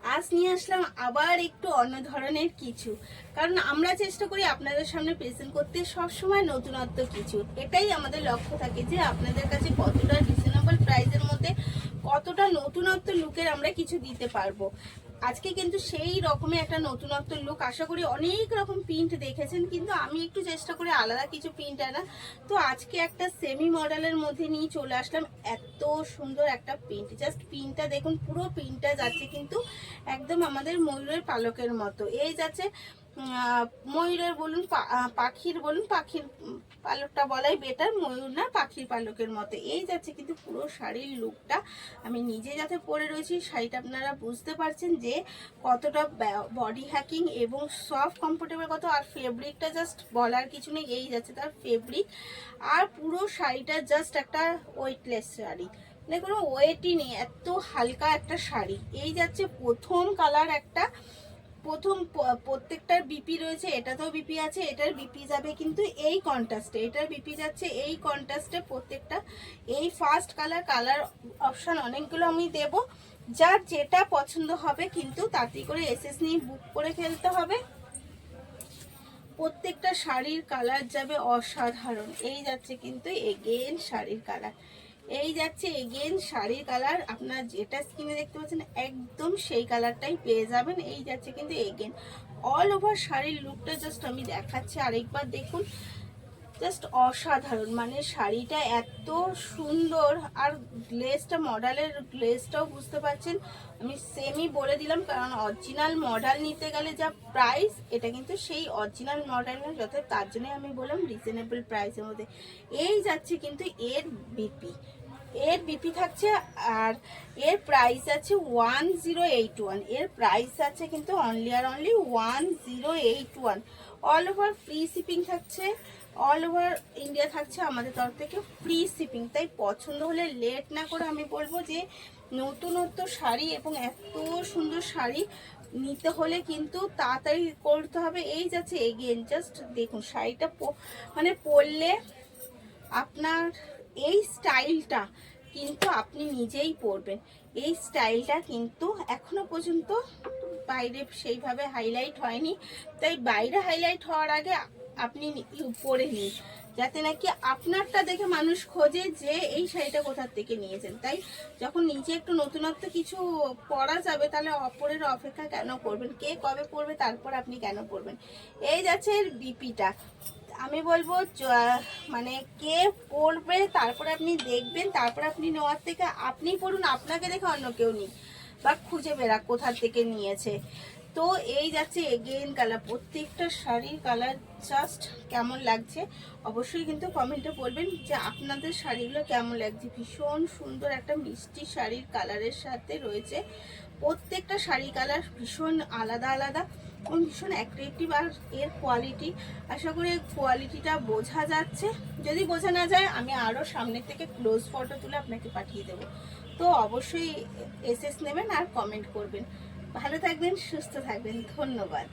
আজ নিয়ে আসলাম আবার একটু অন্য ধরনের কিছু, কারণ আমরা চেষ্টা করি আপনাদের সামনে প্রেজেন্ট করতে সবসময় নতুনত্ব কিছু। এটাই আমাদের লক্ষ্য থাকে যে আপনাদের কাছে কতটা রিজনেবল প্রাইসের মধ্যে কতটা নতুনত্ব লুকের আমরা কিছু দিতে পারবো। আজকে কিন্তু সেই রকমের একটা নতুনত্ব লুক, আশা করি অনেক রকম প্রিন্ট দেখেছেন, কিন্তু আমি একটু চেষ্টা করি আলাদা কিছু প্রিন্ট আনা। তো আজকে একটা সেমি মডেলের মধ্যে নিয়ে চলে আসলাম। এত সুন্দর একটা প্রিন্ট, জাস্ট প্রিন্টটা দেখুন, পুরো প্রিন্টটা যাচ্ছে কিন্তু একদম আমাদের ময়ূরের পালকের মতো। এই যাচ্ছে ময়ূরের বলুন, পাখির বলুন, পাখির পালকটা বলাই বেটার, ময়ূর না পাখির পালকের মতো। এই যাচ্ছে কিন্তু পুরো শাড়ির লুকটা। আমি নিজে যাতে পরে রয়েছি, শাড়িটা আপনারা বুঝতে পারছেন যে কতটা বডি হ্যাকিং এবং সফট কমফোর্টেবল কত। আর ফেব্রিকটা জাস্ট বলার কিছু নেই, এই যাচ্ছে তার ফেব্রিক। আর পুরো শাড়িটা জাস্ট একটা ওয়েটলেস শাড়ি, মানে কোনো ওয়েটই নেই, এত হালকা একটা শাড়ি। এই যাচ্ছে প্রথম কালার একটা, প্রথম প্রত্যেকটার বিপি রয়েছে, এটাতেও বিপি আছে, এটার বিপি যাবে কিন্তু এই কন্ট্রাস্টে, এটার বিপি যাচ্ছে এই কন্ট্রাস্টে প্রত্যেকটা। এই ফার্স্ট কালার অপশন অনেকগুলো আমি দেব, যার যেটা পছন্দ হবে কিন্তু তাড়াতাড়ি করে এসএস নিয়ে বুক করে ফেলতে হবে। প্রত্যেকটা শাড়ির কালার যাবে অসাধারণ। এই যাচ্ছে কিন্তু এগেন শাড়ির কালার, এই যাচ্ছে এগেন শাড়ির কালার। আপনার যেটা স্কিনে দেখতে পাচ্ছেন একদম সেই কালারটাই পেয়ে যাবেন। এই যাচ্ছে কিন্তু এগেন অল ওভার শাড়ির লুকটা জাস্ট আমি দেখাচ্ছি আরেকবার দেখুন, জাস্ট অসাধারণ। মানে শাড়িটা এত সুন্দর, আর গ্লেজটা, মডেলের গ্লেজটাও বুঝতে পারছেন। আমি সেমই বলে দিলাম, কারণ অরিজিনাল মডেল নিতে গেলে যা প্রাইস, এটা কিন্তু সেই অরিজিনাল মডেল না, যত তার জন্য আমি বললাম রিজনেবল প্রাইসের মধ্যে। এই যাচ্ছে কিন্তু এর বিপি, এর বিপি থাকছে, আর এর প্রাইস আছে 1081। এর প্রাইস আছে কিন্তু অনলি আর only 1081। All over free shipping থাকছে, অল ওভার ইন্ডিয়া থাকছে আমাদের তরফ থেকে ফ্রি শিপিং। তাই পছন্দ হলে লেট না করে আমি বলবো যে নতুনত্ব শাড়ি এবং এত সুন্দর শাড়ি নিতে হলে কিন্তু তাড়াতাড়ি করতে হবে। এই যাচ্ছে এগেন জাস্ট দেখুন শাড়িটা, মানে পরলে আপনার এই স্টাইলটা কিন্তু আপনি নিজেই পরবেন। এই স্টাইলটা কিন্তু এখনো পর্যন্ত বাইরে সেইভাবে হাইলাইট হয়নি, তাই বাইরে হাইলাইট হওয়ার আগে আপনি পরে নিন, যাতে নাকি আপনারটা দেখে মানুষ খোঁজে যে এই শাড়িটা কোথার থেকে নিয়েছেন। তাই যখন নিজে একটু নতুনত্ব কিছু পরা যাবে, তাহলে অপরের অপেক্ষা কেন করবেন, কে কবে পরবে তারপর আপনি কেন পরবেন। এই যাচ্ছে এর বিপিটা। আমি বলবো মানে কে পরবে তারপরে আপনি দেখবেন, তারপরে আপনি নেওয়ার থেকে আপনি পড়ুন, আপনাকে দেখে অন্য কেউ নিক বা খুঁজে বেড়া কোথা থেকে নিয়েছে। তো এই যাচ্ছে এগেন কালার, প্রত্যেকটা শাড়ির কালার জাস্ট কেমন লাগছে অবশ্যই কিন্তু কমেন্টে বলবেন যে আপনাদের শাড়িগুলো কেমন লাগছে। ভীষণ সুন্দর একটা মিষ্টি শাড়ির কালারের সাথে রয়েছে, প্রত্যেকটা শাড়ি কালার ভীষণ আলাদা আলাদা এবং ভীষণ অ্যাট্রাকটিভ। আর এর কোয়ালিটি, আশা করি কোয়ালিটিটা বোঝা যাচ্ছে। যদি বোঝা না যায় আমি আরও সামনের থেকে ক্লোজ ফটো তুলে আপনাকে পাঠিয়ে দেবো। তো অবশ্যই এসএস নেবেন আর কমেন্ট করবেন। ভালো থাকবেন, সুস্থ থাকবেন, ধন্যবাদ।